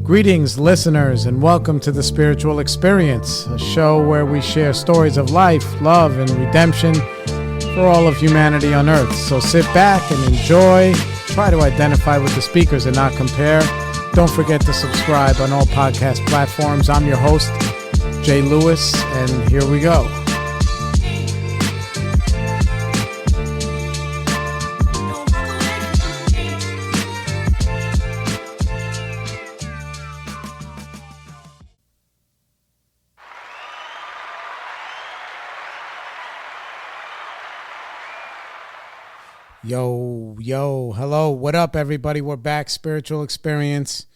Greetings, listeners, and welcome to The Spiritual Experience, a show where we share stories of life, love, and redemption for all of humanity on Earth. So sit back and enjoy. Try to identify with the speakers and not compare. Don't forget to subscribe on all podcast platforms. I'm your host, Jay Lewis, and here we go. Yo, hello, what up, everybody? We're back, Spiritual Experience.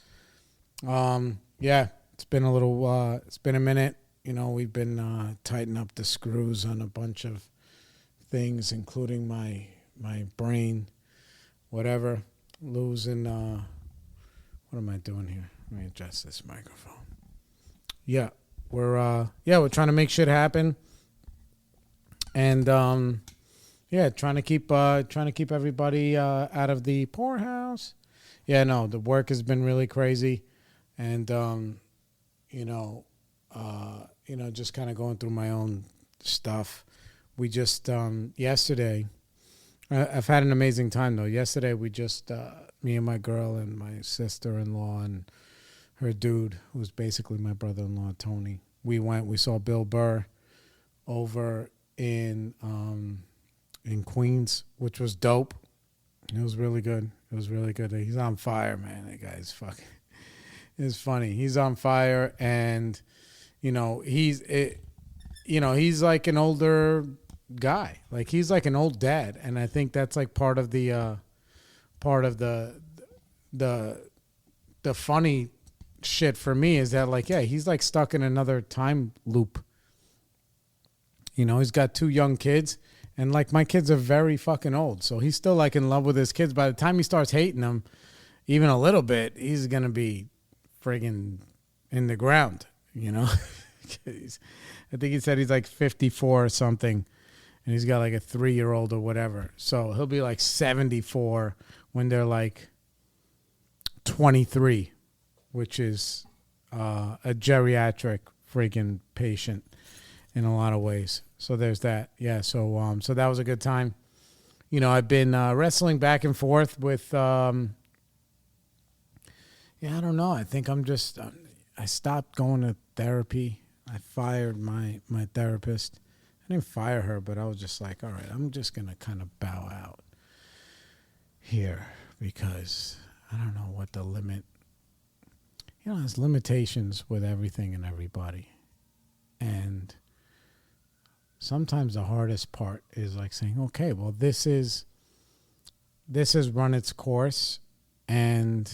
It's been a minute. You know, we've been tightening up the screws on a bunch of things, including my brain, whatever. Losing, what am I doing here? Let me adjust this microphone. Yeah, we're trying to make shit happen. And, trying to keep everybody out of the poorhouse. Yeah, no, the work has been really crazy, and just kind of going through my own stuff. We just yesterday, I've had an amazing time though. Yesterday we just me and my girl and my sister-in-law and her dude, who's basically my brother-in-law, Tony. We saw Bill Burr over in Queens, which was dope. It was really good. He's on fire, man. That guy's fucking. It's funny. He's on fire, and he's like an older guy. Like he's like an old dad, and I think that's like part of the funny shit for me is that he's like stuck in another time loop. He's got two young kids. And, my kids are very fucking old. So he's still, in love with his kids. By the time he starts hating them, even a little bit, he's going to be friggin' in the ground, I think he said he's, 54 or something. And he's got, a 3-year-old or whatever. So he'll be, 74 when they're, 23, which is a geriatric friggin' patient in a lot of ways. So there's that. Yeah, so that was a good time. I've been wrestling back and forth with, I don't know. I think I'm just, I stopped going to therapy. I fired my therapist. I didn't fire her, but I was just like, all right, I'm just going to kind of bow out here because I don't know what the limit, there's limitations with everything and everybody. And sometimes the hardest part is saying, okay, well, this has run its course, and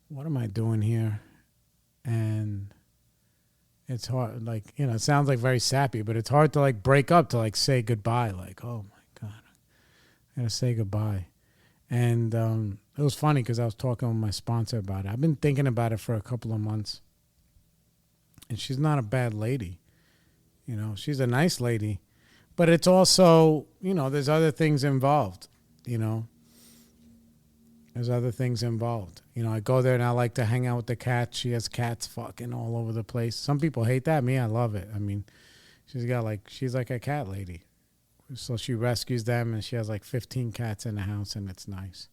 what am I doing here? And it's hard, it sounds very sappy, but it's hard to break up, to say goodbye. Oh my God, I gotta say goodbye. And it was funny because I was talking with my sponsor about it. I've been thinking about it for a couple of months, and she's not a bad lady. She's a nice lady, but it's also, there's other things involved, There's other things involved. I go there and I like to hang out with the cats. She has cats fucking all over the place. Some people hate that. Me, I love it. I mean, she's like a cat lady. So she rescues them, and she has 15 cats in the house, and it's nice.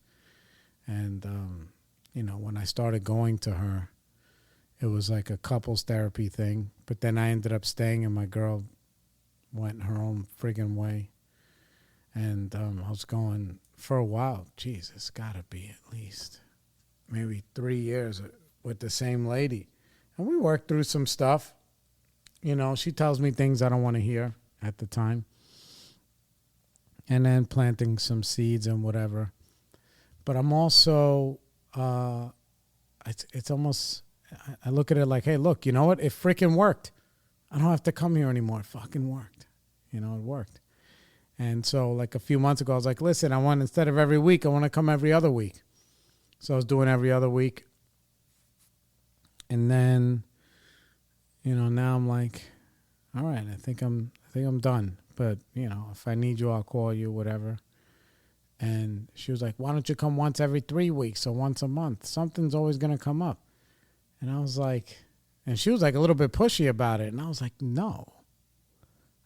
And, when I started going to her, it was a couples therapy thing, but then I ended up staying, and my girl went her own friggin' way. And I was going for a while. Jeez, it's got to be at least maybe 3 years with the same lady. And we worked through some stuff. She tells me things I don't want to hear at the time. And then planting some seeds and whatever. But I'm also, it's almost... I look at it hey, look, you know what? It freaking worked. I don't have to come here anymore. It fucking worked. It worked. And so, a few months ago, I was like, listen, instead of every week, I want to come every other week. So I was doing every other week. And then, now I'm all right, I think I'm done. But, if I need you, I'll call you, whatever. And she was like, why don't you come once every 3 weeks or once a month? Something's always going to come up. And I was like, and she was like a little bit pushy about it. And I was like, no,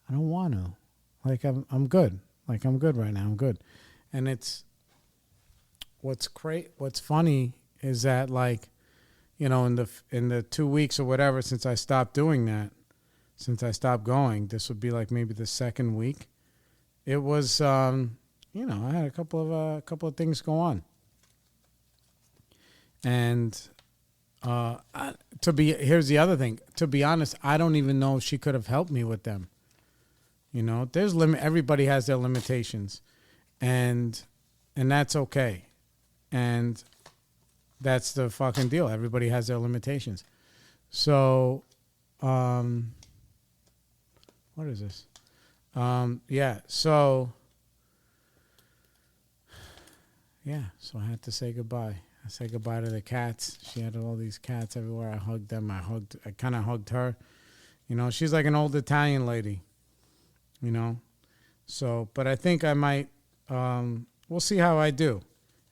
I don't want to. Like, I'm good. Like, I'm good right now. I'm good. And it's, what's funny is that, like, you know, in the 2 weeks or whatever since I stopped doing that, since I stopped going, this would be like maybe the second week. It was, you know, I had a couple of things go on, and here's the other thing. To be honest, I don't even know if she could have helped me with them. You know, there's everybody has their limitations, and that's okay, and that's the fucking deal. Everybody has their limitations. So, what is this? Yeah. So I had to say goodbye. I said goodbye to the cats. She had all these cats everywhere. I hugged them. I kind of hugged her. You know, she's like an old Italian lady, you know. So, but I think I might, we'll see how I do.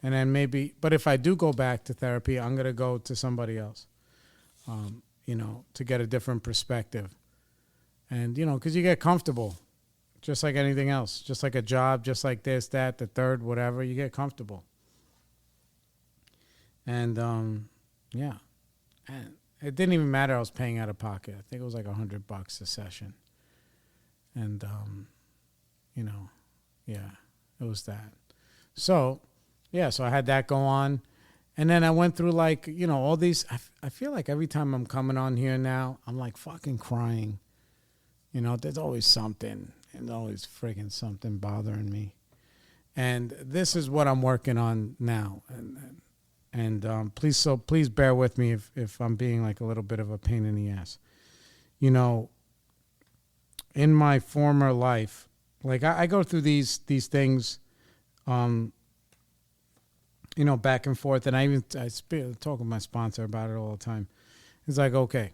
And then maybe, but if I do go back to therapy, I'm going to go to somebody else, you know, to get a different perspective. And, you know, because you get comfortable, just like anything else, just like a job, just like this, that, the third, whatever, you get comfortable. And, yeah. And it didn't even matter I was paying out of pocket. I think it was like $100 a session. And, you know, yeah, it was that. So, yeah, so I had that go on. And then I went through, like, you know, all these. I feel like every time I'm coming on here now, I'm like fucking crying. You know, there's always something. And always friggin' something bothering me. And this is what I'm working on now. And please bear with me if I'm being like a little bit of a pain in the ass. You know, in my former life, like I go through these things, you know, back and forth. And I talk with my sponsor about it all the time. It's like, okay,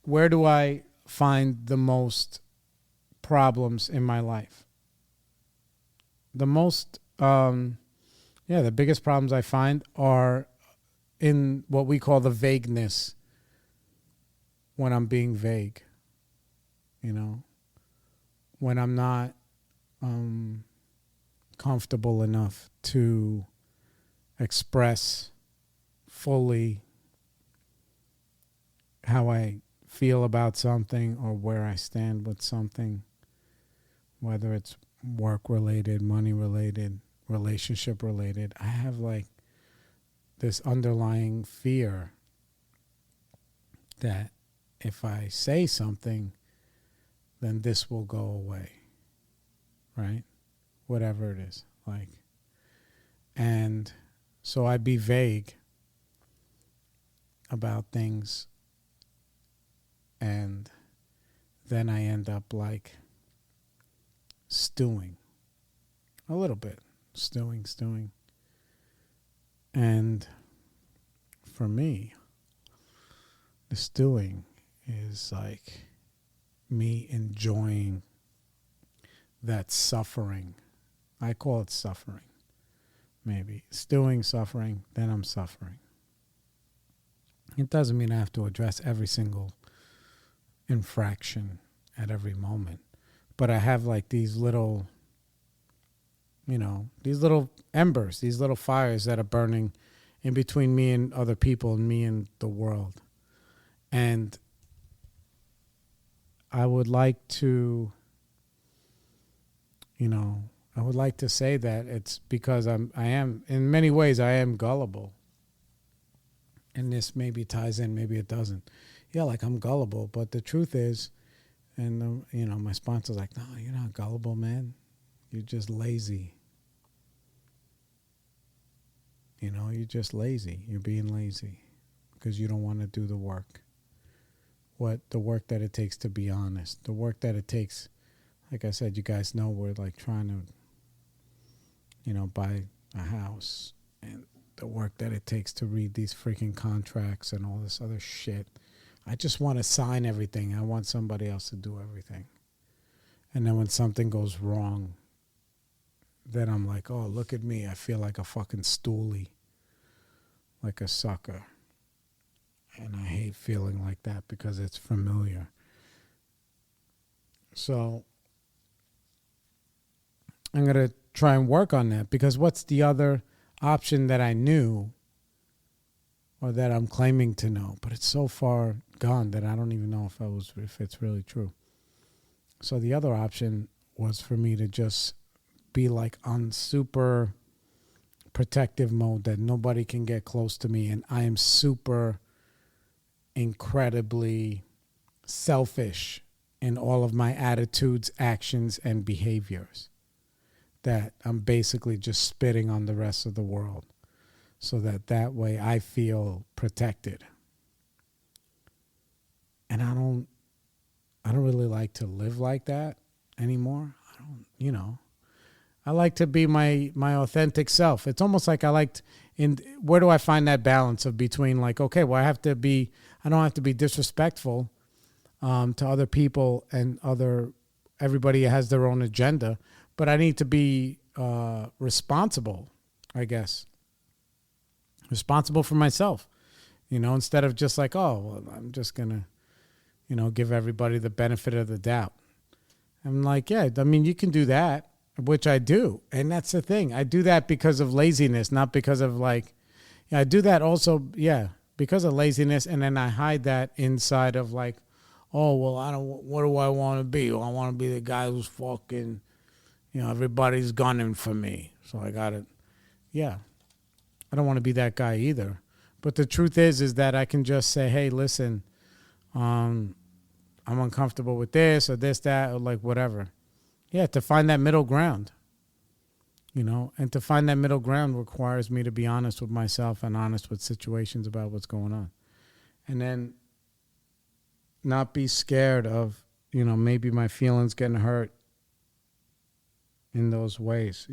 where do I find the most problems in my life? The most, the biggest problems I find are in what we call the vagueness, when I'm being vague, you know, when I'm not comfortable enough to express fully how I feel about something or where I stand with something, whether it's work related, money related, relationship related. I have like this underlying fear that if I say something, then this will go away, right? Whatever it is, like, and so I'd be vague about things, and then I end up like stewing a little bit, stewing. And for me, the stewing is like me enjoying that suffering. I call it suffering. Maybe stewing, suffering, then I'm suffering. It doesn't mean I have to address every single infraction at every moment, but I have like these little, you know, these little embers, these little fires that are burning in between me and other people and me and the world. And I would like to, you know, I would like to say that it's because I am, in many ways, I am gullible. And this maybe ties in, maybe it doesn't. Yeah, like I'm gullible, but the truth is, and you know, my sponsor's like, no, you're not gullible, man. You're just lazy. You know, you're just lazy. You're being lazy because you don't want to do the work. The work that it takes to be honest. The work that it takes, like I said, you guys know we're like trying to, you know, buy a house, and the work that it takes to read these freaking contracts and all this other shit. I just want to sign everything. I want somebody else to do everything. And then when something goes wrong, then I'm like, oh, look at me. I feel like a fucking stoolie, like a sucker. And I hate feeling like that because it's familiar. So I'm going to try and work on that, because what's the other option that I knew or that I'm claiming to know? But it's so far gone that I don't even know if it's really true. So the other option was for me to just be like on super protective mode, that nobody can get close to me, and I am super incredibly selfish in all of my attitudes, actions, and behaviors, that I'm basically just spitting on the rest of the world, so that way I feel protected. And I don't really like to live like that anymore. I like to be my authentic self. It's almost like where do I find that balance of between like, okay, well, I don't have to be disrespectful to other people, and everybody has their own agenda, but I need to be responsible, I guess. Responsible for myself, instead of just like, oh, well, I'm just going to, give everybody the benefit of the doubt. I'm like, yeah, I mean, you can do that, which I do. And that's the thing. I do that because of laziness, not because of I do that also, because of laziness. And then I hide that inside of like, oh, well, what do I want to be? Well, I want to be the guy who's fucking, everybody's gunning for me. So I got it. Yeah. I don't want to be that guy either. But the truth is that I can just say, hey, listen, I'm uncomfortable with this or this, that, or like whatever. Yeah, to find that middle ground, and to find that middle ground requires me to be honest with myself and honest with situations about what's going on. And then not be scared of, maybe my feelings getting hurt in those ways,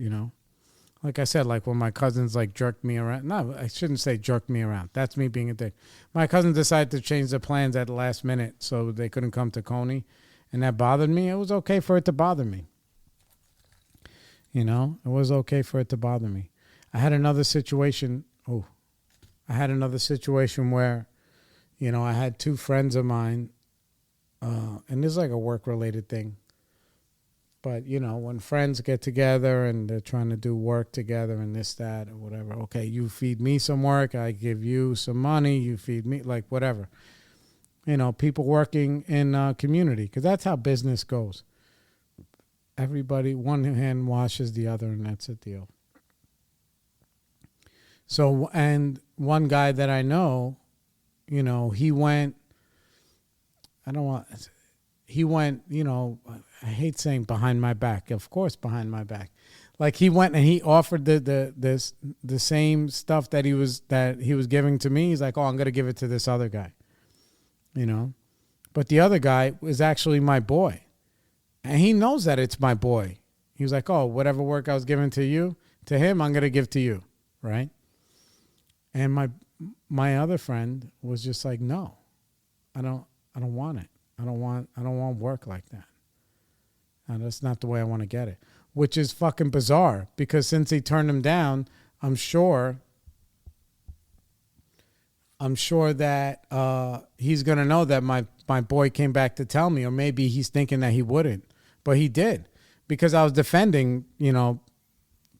Like I said, like when my cousins like jerked me around. No, I shouldn't say jerked me around. That's me being a dick. My cousins decided to change their plans at the last minute so they couldn't come to Coney. And that bothered me. It was okay for it to bother me. It was okay for it to bother me. I had another situation. I had another situation where, I had two friends of mine, and this is like a work-related thing. But, when friends get together and they're trying to do work together and this, that, or whatever. Okay, you feed me some work. I give you some money. You feed me, like whatever. People working in community, because that's how business goes. Everybody, one hand washes the other, and that's a deal. So, and one guy that I know, he went, I hate saying behind my back. Of course, behind my back. Like he went and he offered the same stuff that he was giving to me. He's like, oh, I'm going to give it to this other guy. But the other guy was actually my boy. And he knows that it's my boy. He was like, oh, whatever work I was giving to him, I'm going to give to you. Right. And my other friend was just like, no, I don't want it. I don't want work like that. And that's not the way I want to get it, which is fucking bizarre, because since he turned him down, I'm sure that he's going to know that my boy came back to tell me, or maybe he's thinking that he wouldn't, but he did, because I was defending,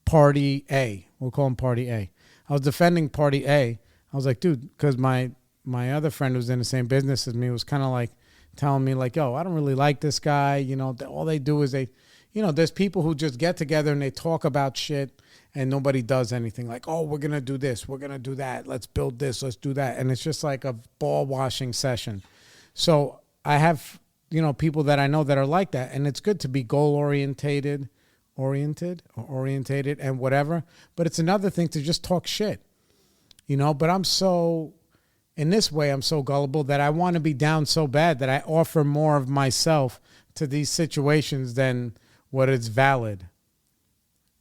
party A. We'll call him party A. I was defending party A. I was like, dude, because my other friend who's in the same business as me was kind of like telling me like, yo, I don't really like this guy. All they do is there's people who just get together and they talk about shit and nobody does anything. Like, oh, we're going to do this. We're going to do that. Let's build this. Let's do that. And it's just like a ball washing session. So I have, people that I know that are like that. And it's good to be goal oriented and whatever. But it's another thing to just talk shit, but in this way, I'm so gullible that I want to be down so bad that I offer more of myself to these situations than what is valid.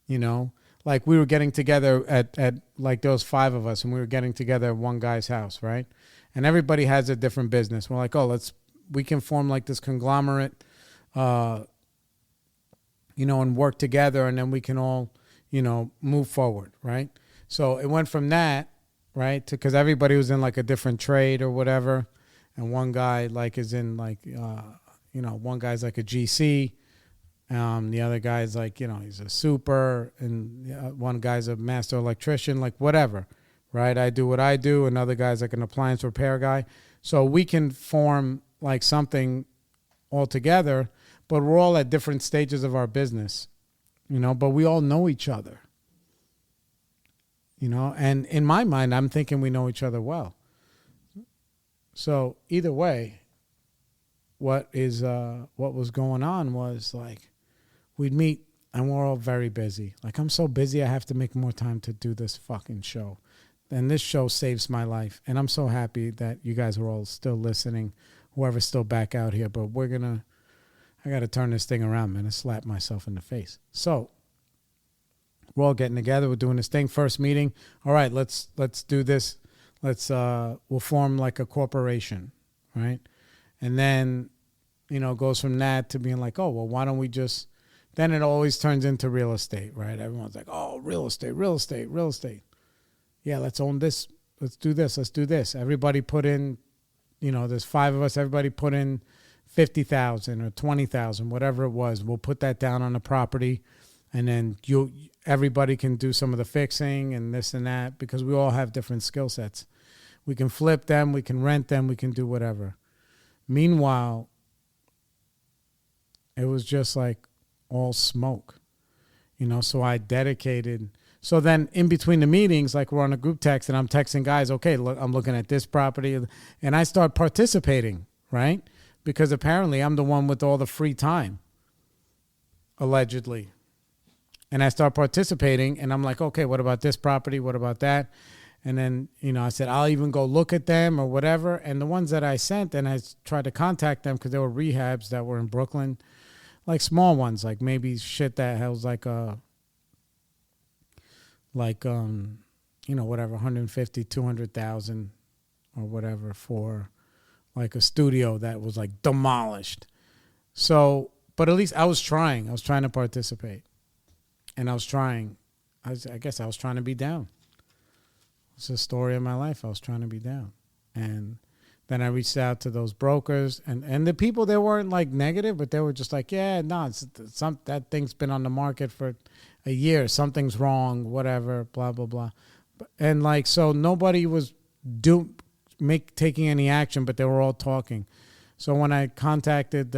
Like we were getting together at like those 5 of us, and we were getting together at one guy's house, right? And everybody has a different business. We're like, oh, we can form like this conglomerate, and work together, and then we can all, move forward, right? So it went from that, right, to because everybody was in like a different trade or whatever, and one guy like is in like one guy's like a GC, the other guy's like he's a super, and one guy's a master electrician, like whatever, right? I do what I do, another guy's like an appliance repair guy, so we can form like something all together, but we're all at different stages of our business, but we all know each other. And in my mind, I'm thinking we know each other well. So either way, what was going on was like we'd meet and we're all very busy. Like I'm so busy, I have to make more time to do this fucking show. And this show saves my life. And I'm so happy that you guys are all still listening, whoever's still back out here. But I got to turn this thing around, man, and slap myself in the face. So we're all getting together. We're doing this thing. First meeting. All right, let's do this. We'll form like a corporation, right? And then, it goes from that to being like, oh, well, why don't we just, then it always turns into real estate, right? Everyone's like, oh, real estate, real estate, real estate. Yeah, let's own this. Let's do this. Let's do this. Everybody put in, there's 5 of us. Everybody put in 50,000 or 20,000, whatever it was. We'll put that down on the property. And then everybody can do some of the fixing and this and that because we all have different skill sets. We can flip them, we can rent them, we can do whatever. Meanwhile, it was just like all smoke, so I dedicated. So then in between the meetings, like we're on a group text and I'm texting guys, okay, look, I'm looking at this property, and I start participating, right? Because apparently I'm the one with all the free time, allegedly. And I start participating, and I'm like, okay, what about this property? What about that? And then, I said, I'll even go look at them or whatever. And the ones that I sent, and I tried to contact them because there were rehabs that were in Brooklyn, like small ones, like maybe shit that was whatever, 150, 200,000 or whatever for like a studio that was like demolished. So, but at least I was trying. I was trying to participate. And I guess I was trying to be down. It's the story of my life. I was trying to be down. And then I reached out to those brokers. And the people, they weren't like negative, but they were just like, yeah, no, that thing's been on the market for a year. Something's wrong, whatever, blah, blah, blah. And like, so nobody was taking any action, but they were all talking. So when I contacted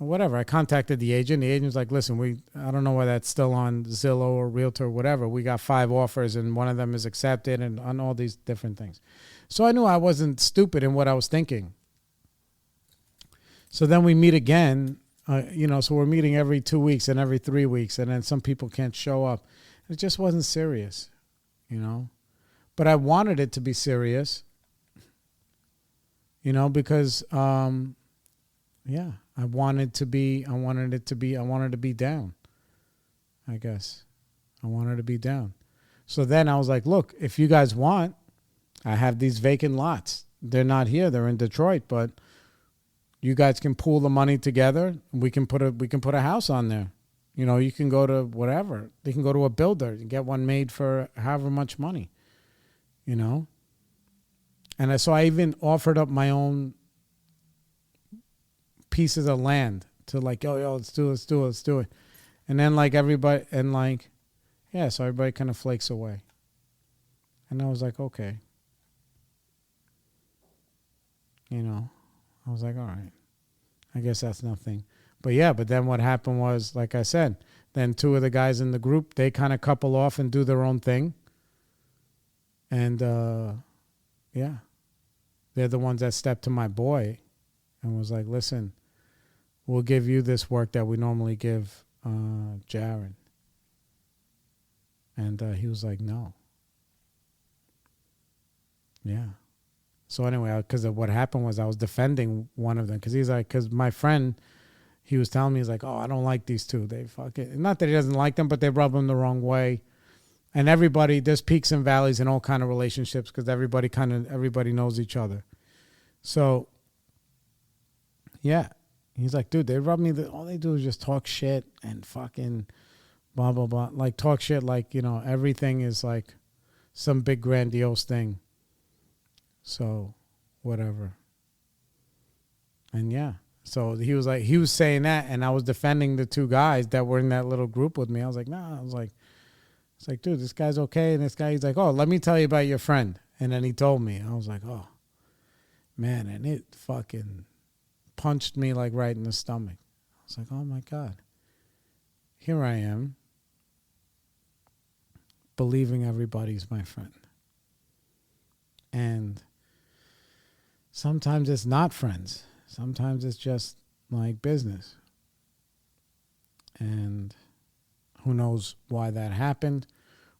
I contacted the agent. The agent was like, listen, I don't know why that's still on Zillow or Realtor or whatever. We got 5 offers and one of them is accepted and on all these different things. So I knew I wasn't stupid in what I was thinking. So then we meet again, so we're meeting every 2 weeks and every 3 weeks. And then some people can't show up. It just wasn't serious, But I wanted it to be serious, because, yeah. I wanted to be down, I guess. I wanted to be down. So then I was like, look, if you guys want, I have these vacant lots. They're not here. They're in Detroit, but you guys can pool the money together. We can put a house on there. You can go to whatever. They can go to a builder and get one made for however much money, And so I even offered up my own pieces of land to like, yo, let's do it. And then like everybody, and like, yeah, so everybody kind of flakes away. And I was like, okay. I was like, all right, I guess that's nothing. But yeah, but then what happened was, like I said, then 2 of the guys in the group, they kind of couple off and do their own thing. And yeah, they're the ones that stepped to my boy and was like, listen, we'll give you this work that we normally give Jared. And he was like, no. Yeah. So anyway, because of what happened was I was defending one of them. Because my friend, he was telling me, he's like, oh, I don't like these 2. They fuck it. Not that he doesn't like them, but they rub him the wrong way. And everybody, there's peaks and valleys in all kind of relationships because everybody knows each other. So, yeah. He's like, dude, they rub me. All they do is just talk shit and fucking blah, blah, blah. Like talk shit like, everything is like some big grandiose thing. So whatever. And yeah. So he was saying that, and I was defending the two guys that were in that little group with me. I was like, nah. It's like, dude, this guy's okay. And this guy, he's like, oh, let me tell you about your friend. And then he told me. I was like, oh, man. And it fucking punched me like right in the stomach. I was like, oh, my God. Here I am believing everybody's my friend. And sometimes it's not friends. Sometimes it's just like business. And who knows why that happened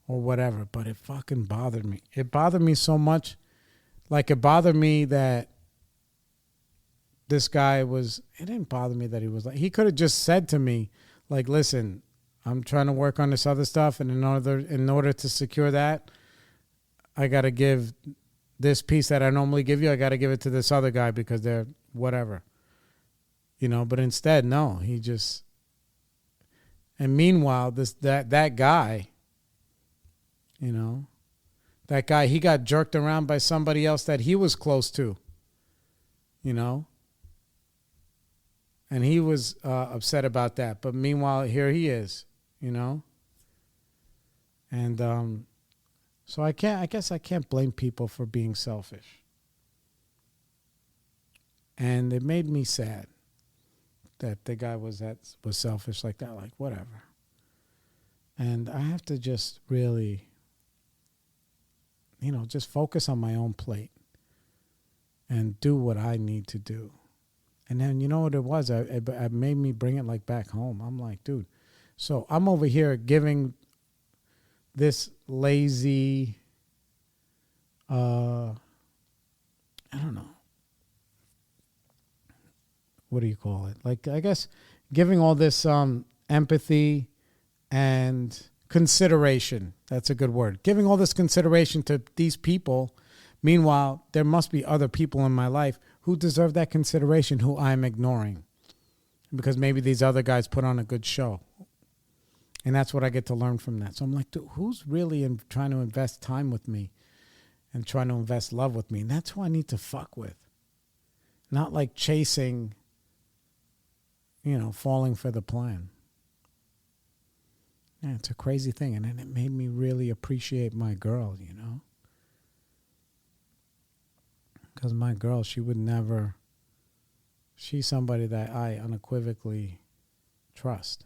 or whatever. But it fucking bothered me. It bothered me so much. Like, it bothered me that this guy was... It didn't bother me that he was like... He could have just said to me, like, listen, I'm trying to work on this other stuff. And in order to secure that, I got to give this piece that I normally give you, I got to give it to this other guy because they're whatever. But instead, no, he just... And meanwhile, that guy, that guy, he got jerked around by somebody else that he was close to, and he was upset about that. But meanwhile, here he is, and so I guess I can't blame people for being selfish. And it made me sad that the guy was selfish like that, like whatever. And I have to just really, just focus on my own plate and do what I need to do. And then you know what it was? It made me bring it like back home. I'm like, dude, so I'm over here giving this lazy, I don't know. What do you call it? Like, I guess giving all this empathy and consideration. That's a good word. Giving all this consideration to these people. Meanwhile, there must be other people in my life who deserve that consideration who I'm ignoring. Because maybe these other guys put on a good show. And that's what I get to learn from that. So I'm like, dude, who's really trying to invest time with me and trying to invest love with me? And that's who I need to fuck with. Not like chasing... falling for the plan. Yeah, it's a crazy thing. And then it made me really appreciate my girl, Because my girl, she's somebody that I unequivocally trust.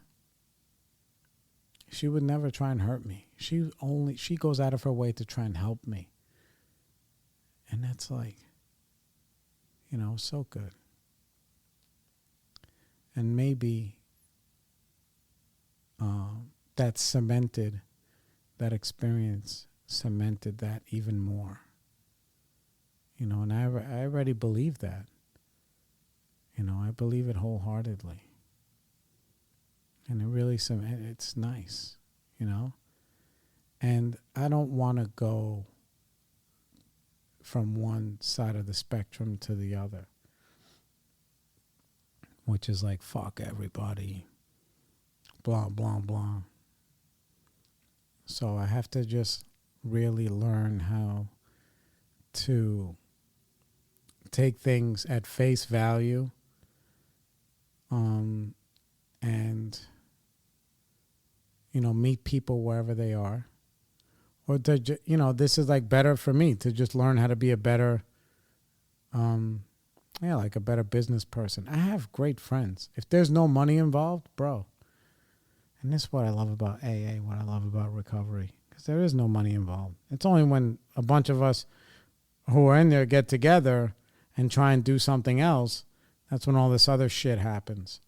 She would never try and hurt me. She goes out of her way to try and help me. And that's like, so good. And maybe that experience cemented that even more. And I already believe that. I believe it wholeheartedly. And it really, it's nice, And I don't want to go from one side of the spectrum to the other. Which is like, fuck everybody, blah, blah, blah. So I have to just really learn how to take things at face value, and, meet people wherever they are. Or, this is like better for me to just learn how to be a better, like a better business person. I have great friends. If there's no money involved, bro. And this is what I love about AA, what I love about recovery. Because there is no money involved. It's only when a bunch of us who are in there get together and try and do something else, that's when all this other shit happens.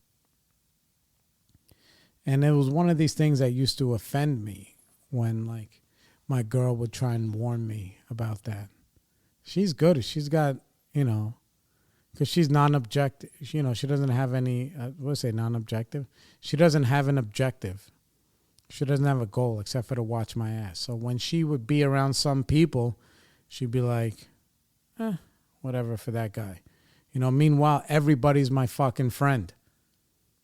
And it was one of these things that used to offend me when, like, my girl would try and warn me about that. She's good. She's got, because she's non-objective. She doesn't have any, non-objective? She doesn't have an objective. She doesn't have a goal except for to watch my ass. So when she would be around some people, she'd be like, whatever for that guy. Meanwhile, everybody's my fucking friend.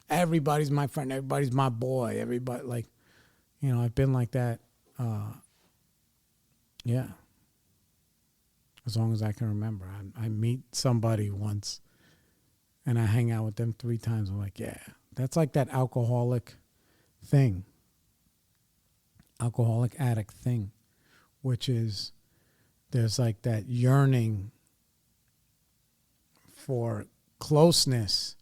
Everybody's my friend. Everybody's my boy. Everybody, like, I've been like that. Yeah. As long as I can remember. I meet somebody once and I hang out with them 3 times. I'm like, yeah, that's like that alcoholic addict thing, which is there's like that yearning for closeness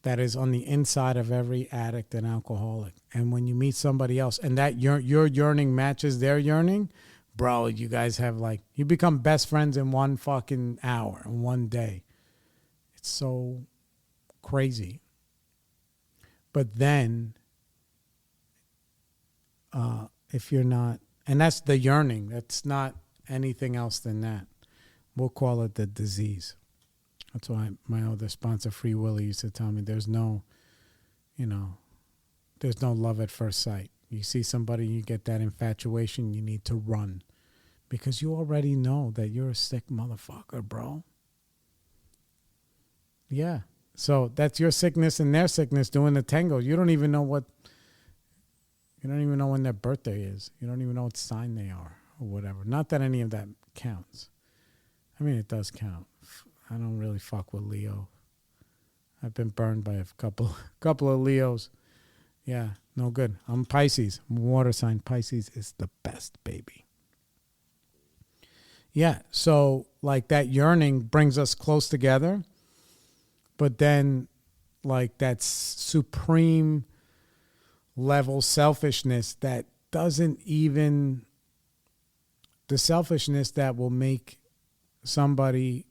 that is on the inside of every addict and alcoholic. And when you meet somebody else and that your yearning matches their yearning, bro, you guys have you become best friends in 1 fucking hour, in 1 day. It's so crazy. But then, if you're not, and that's the yearning, that's not anything else than that. We'll call it the disease. That's why my other sponsor, Free Willy, used to tell me there's no love at first sight. You see somebody, you get that infatuation, you need to run. Because you already know that you're a sick motherfucker, bro. Yeah. So that's your sickness and their sickness doing the tango. You don't even know when their birthday is. You don't even know what sign they are or whatever. Not that any of that counts. I mean, it does count. I don't really fuck with Leo. I've been burned by a couple of Leos. Yeah, no good. I'm Pisces. I'm water sign. Pisces is the best, baby. Yeah, so that yearning brings us close together. But then that supreme level selfishness that doesn't even, the selfishness that will make somebody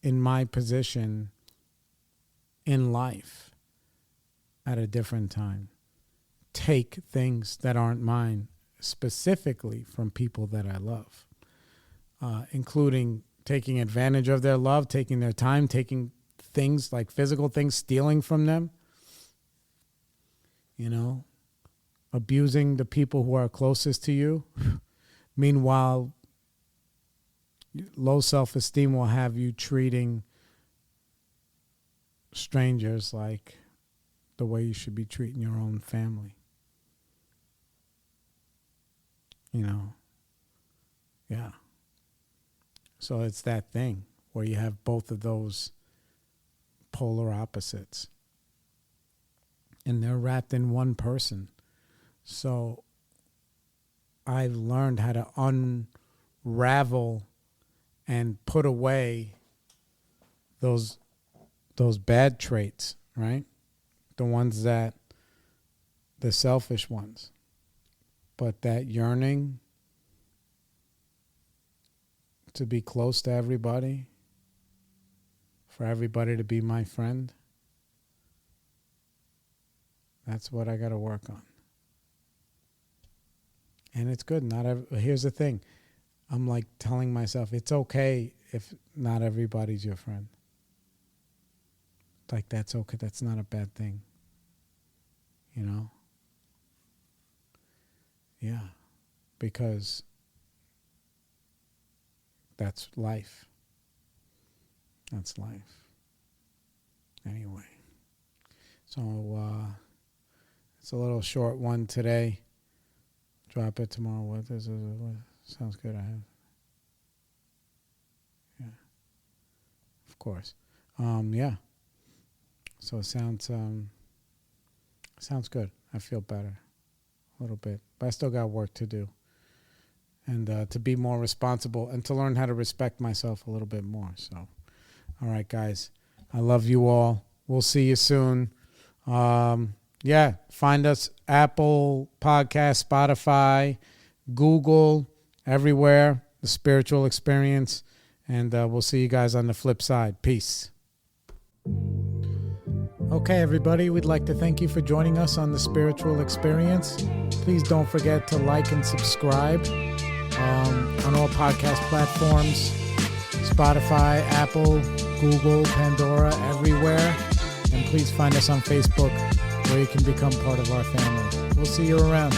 in my position in life at a different time take things that aren't mine, specifically from people that I love, including taking advantage of their love, taking their time, taking things like physical things, stealing from them, abusing the people who are closest to you. Meanwhile, low self-esteem will have you treating strangers like the way you should be treating your own family. Yeah. So it's that thing where you have both of those polar opposites. And they're wrapped in one person. So I've learned how to unravel and put away those bad traits, right? The selfish ones. But that yearning to be close to everybody, for everybody to be my friend, that's what I got to work on. And it's good. Here's the thing. I'm telling myself, it's okay if not everybody's your friend. That's okay. That's not a bad thing. Yeah. Because that's life. That's life. Anyway. So, it's a little short one today. Drop it tomorrow. What sounds good. I have. Yeah. Of course. Yeah. So it sounds good. I feel better a little bit, but I still got work to do, and to be more responsible and to learn how to respect myself a little bit more. So, all right, guys, I love you all. We'll see you soon. Yeah, find us Apple Podcast, Spotify, Google, everywhere. The Spiritual Experience, and we'll see you guys on the flip side. Peace. Okay, everybody, we'd like to thank you for joining us on the Spiritual Experience. Please don't forget to like and subscribe on all podcast platforms, Spotify, Apple, Google, Pandora, everywhere. And please find us on Facebook, where you can become part of our family. We'll see you around.